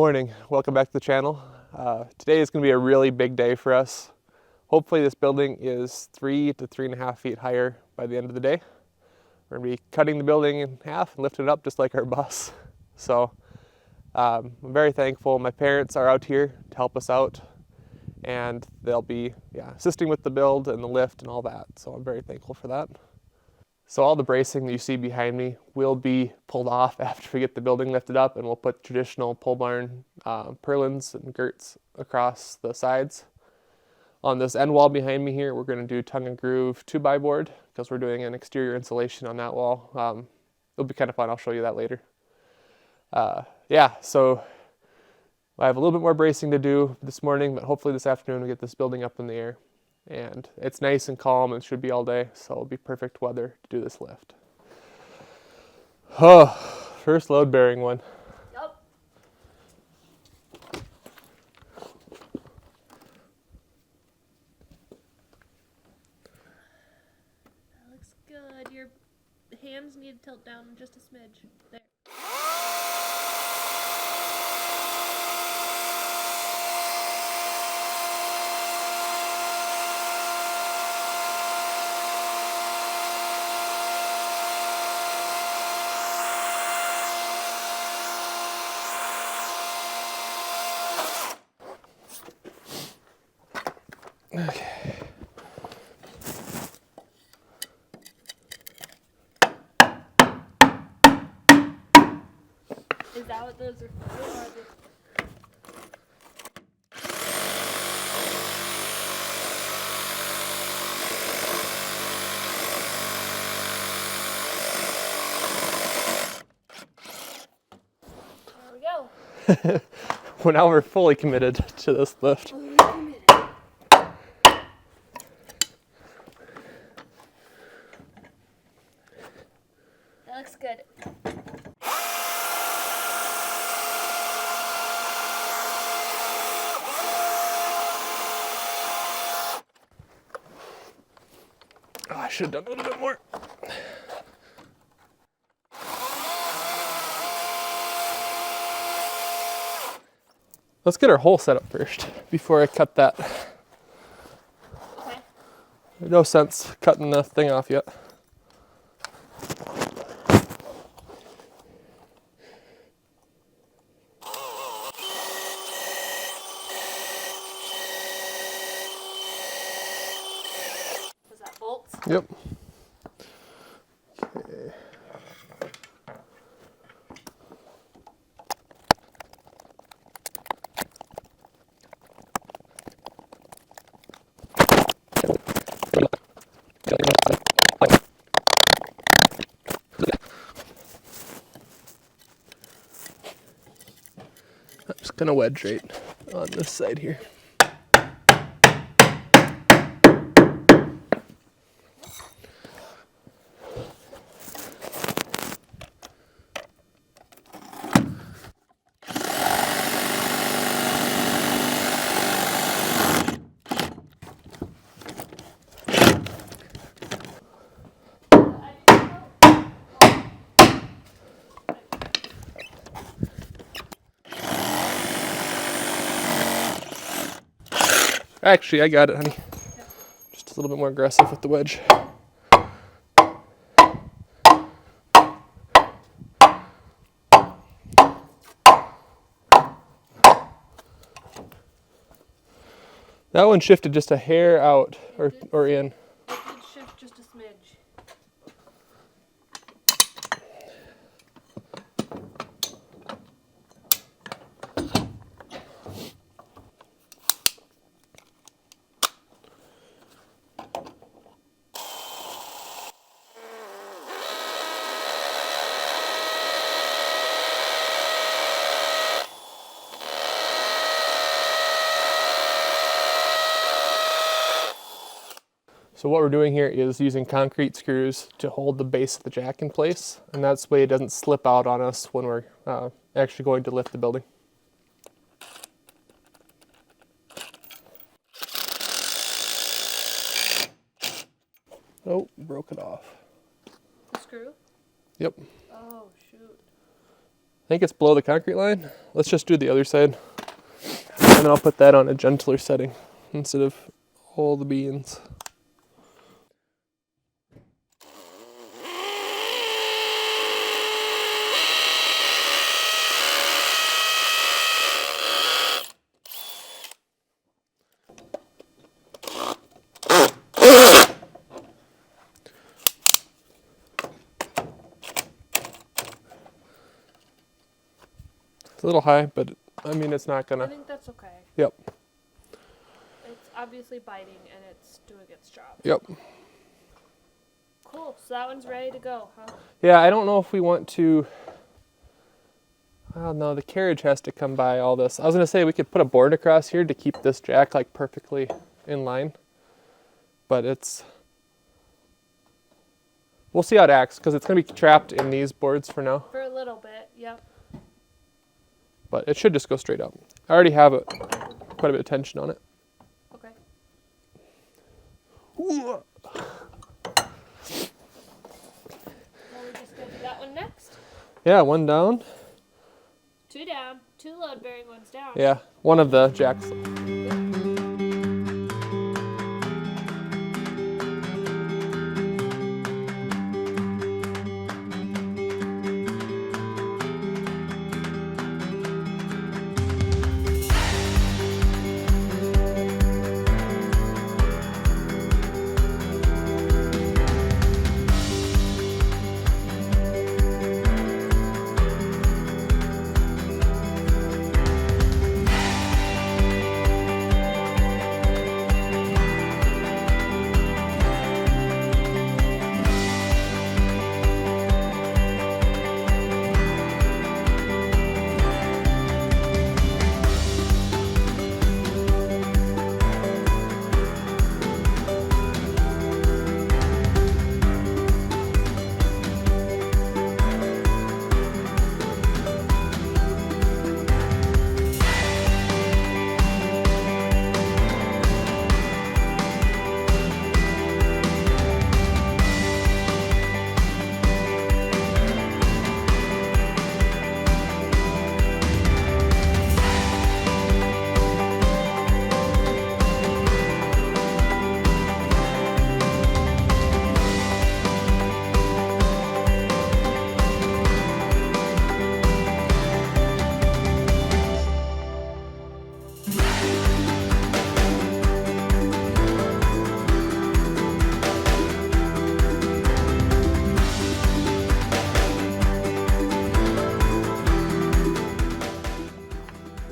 morning, welcome back to the channel. Today is going to be a really big day for us. Hopefully this building is 3 to 3.5 feet higher by the end of the day. We're going to be cutting the building in half and lifting it up just like our bus. So I'm very thankful. My parents are out here to help us out, and they'll be assisting with the build and the lift and all that. So I'm very thankful for that. So all the bracing that you see behind me will be pulled off after we get the building lifted up, and we'll put traditional pole barn purlins and girts across the sides. On this end wall behind me here, we're going to do tongue and groove 2x board because we're doing an exterior insulation on that wall. It'll be kind of fun. I'll show you that later. So I have a little bit more bracing to do this morning, but hopefully this afternoon we get this building up in the air. And it's nice and calm and should be all day, so it'll be perfect weather to do this lift. Oh, first load bearing one. Yep. That looks good. Your hands need to tilt down just a smidge. There. Okay. Is that what those are for? There we go. Well, now we're fully committed to this lift. That looks good. Oh, I should have done a little bit more. Let's get our hole set up first before I cut that. Okay. No sense cutting the thing off yet. Was that bolts? Yep. Okay. I'm just gonna wedge right on this side here. Actually, I got it, honey. Just a little bit more aggressive with the wedge. That one shifted just a hair out or in. It did shift just a smidge. So what we're doing here is using concrete screws to hold the base of the jack in place, and that's the way it doesn't slip out on us when we're actually going to lift the building. Oh, broke it off. The screw? Yep. Oh, shoot. think it's below the concrete line. Let's just do the other side. And then I'll put that on a gentler setting instead of all the beans. It's a little high, but I mean, it's not I gonna. think that's okay. Yep. It's obviously biting and it's doing its job. Yep. Cool. So that one's ready to go, huh? Yeah, I don't know if we want to. Well, no, the carriage has to come by all this. I was gonna say we could put a board across here to keep this jack like perfectly in line, but it's. We'll see how it acts because it's gonna be trapped in these boards for now. For a little bit, yep. But it should just go straight up. I already have quite a bit of tension on it. Okay. Ooh. Well, we just gonna do that one next. Yeah, one down. 2 down. 2 load-bearing ones down. Yeah, one of the jacks.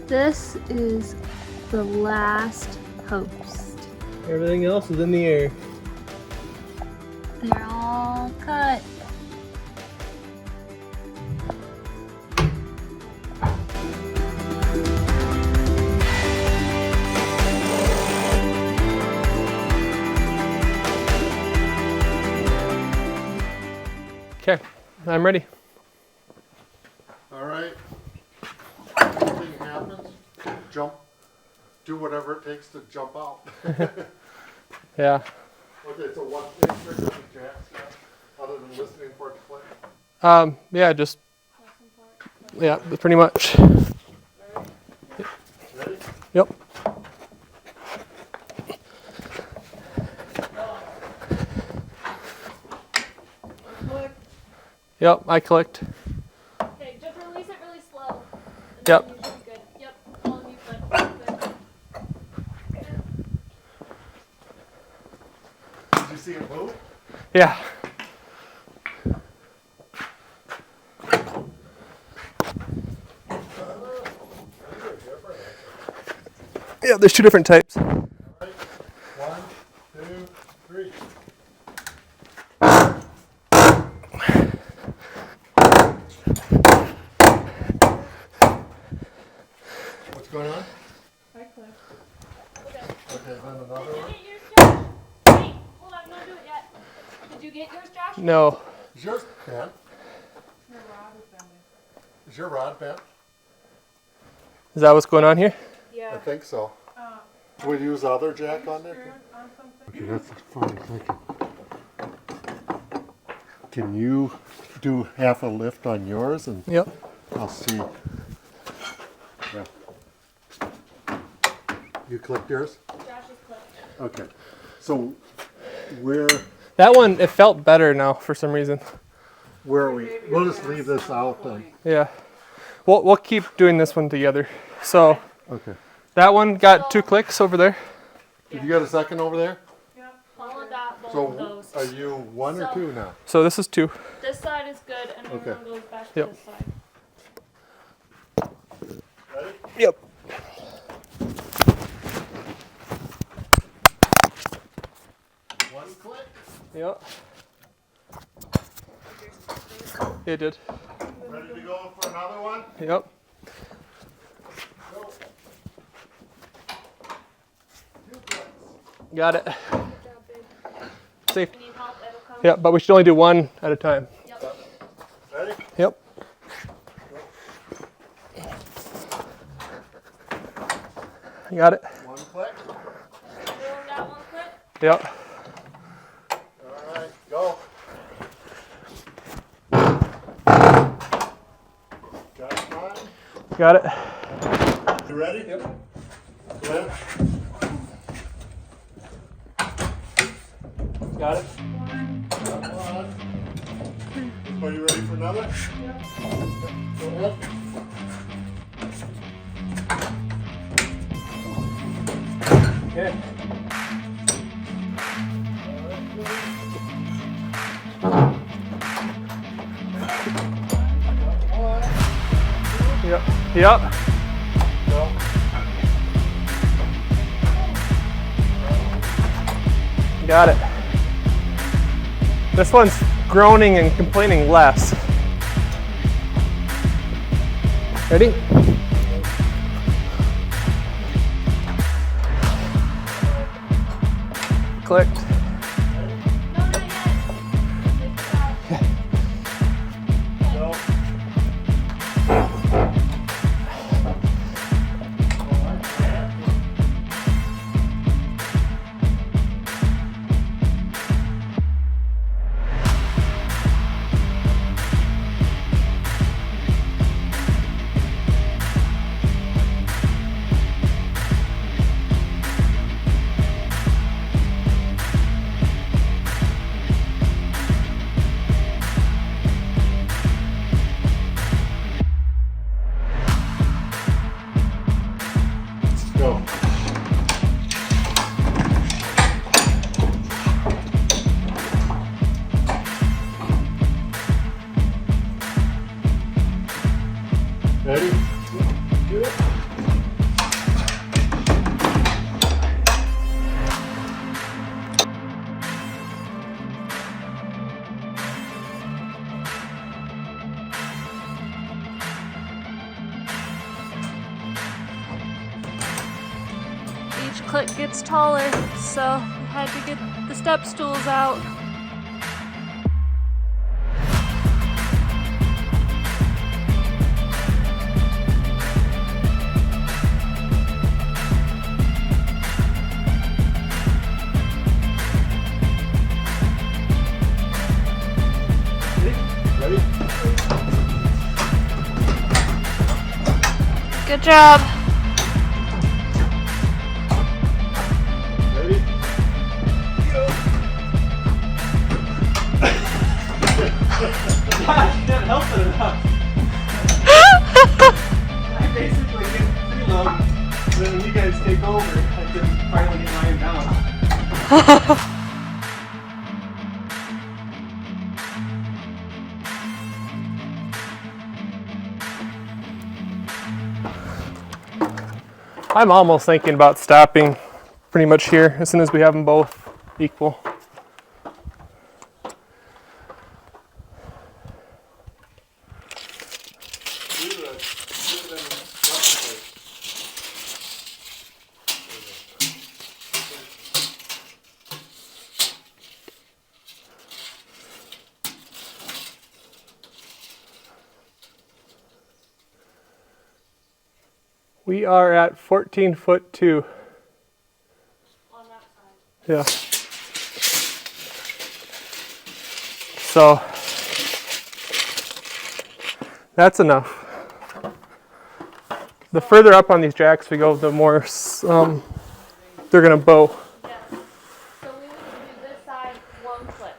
This is the last post. Everything else is in the air. They're all cut. Okay, I'm ready. All right. Anything happens, jump. Do whatever it takes to jump out. Yeah. Okay, so what trick of the jacks, other than listening for it to click? Yeah, just yeah, pretty much. Ready? Yep. Click. Yep, I clicked. Okay, just release it really slow. And Yep. then you should be good. Yep. All of you good. Did you see it move? Yeah. Yeah, there's 2 different types. All right. 1, 2, 3. What's going on? I clicked. Okay, then another Did you one. get yours, Josh? Wait, hold on, don't do it yet. Did you get yours, Josh? No. Is yours bent? Your rod is bending. Is your rod bent? Is that what's going on here? I Yeah. think so. Can we use the other jack on there? Okay, that's fine, thank you. Can you do half a lift on yours and Yep. I'll see. Yeah. You clicked yours? Josh's clipped. Okay. So where That one, it felt better now for some reason. are we? We'll just leave this out then. Yeah. We'll keep doing this one together. So Okay. that one got 2 clicks over there. Did you got a second over there? Paula got both So of those. are you 1 or So- 2 now? So this is 2. This side is good, and Okay. everyone goes back to Yep. this side. Ready? Yep. One click. Yep. It did. Ready to go for another one? Yep. Go. 2 clicks. Got it. Good job, babe. Safe. If you need help, it'll come. Yep, but we should only do 1 at a time. Yep. Ready? Yep. Got it. 1 click. Everyone got 1 clip? Yep. All right, go. Got mine. Got it. You ready? Yep. Clip. Got it. Got one. Are you ready for another? Yep. Go ahead. Okay. Yep. Yep. Go. Got it. This one's groaning and complaining less. Ready? Clicked. No, not yet. Go. Go. Ready? Do it. Each click gets taller, so we had to get the step stools out. Ready? Good job. Ready? God, you didn't help it enough. I basically get preload, then when you guys take over, I can finally get mine down. I'm almost thinking about stopping pretty much here as soon as we have them both equal. We are at 14 foot 2. On that side. Yeah. So that's enough. The further up on these jacks we go, the more they're gonna bow. Yes. So we would do this side one click.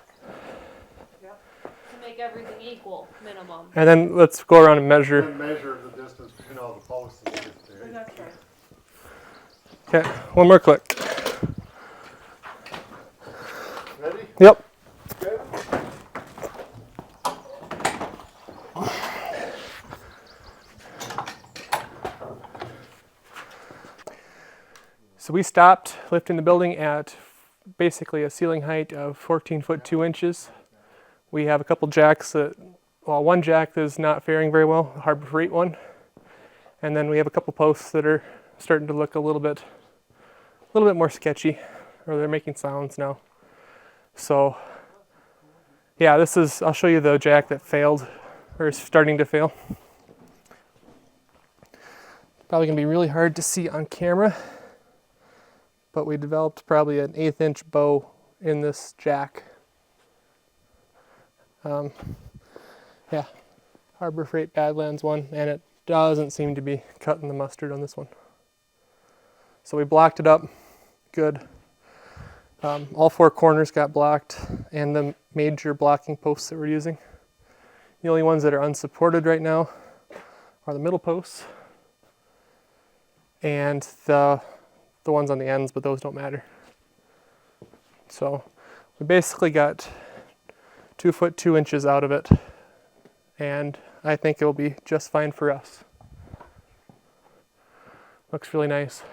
Yep. To make everything equal, minimum. And then let's go around and measure. And measure the distance between all the posts. And That's right. Okay, one more click. ready? Yep. Good. So we stopped lifting the building at basically a ceiling height of 14 foot 2 inches. We have a couple jacks that, well, one jack that is not faring very well, a Harbor Freight one. And then we have a couple posts that are starting to look a little bit more sketchy, or they're making sounds now. So yeah, I'll show you the jack that failed, or is starting to fail. Probably gonna be really hard to see on camera, but we developed probably an 1/8 inch bow in this jack. Yeah, Harbor Freight Badlands one, and it doesn't seem to be cutting the mustard on this one. So we blocked it up, good. All 4 corners got blocked, and the major blocking posts that we're using. The only ones that are unsupported right now are the middle posts and the ones on the ends, but those don't matter. So we basically got 2 foot 2 inches out of it, and I think it'll be just fine for us. Looks really nice.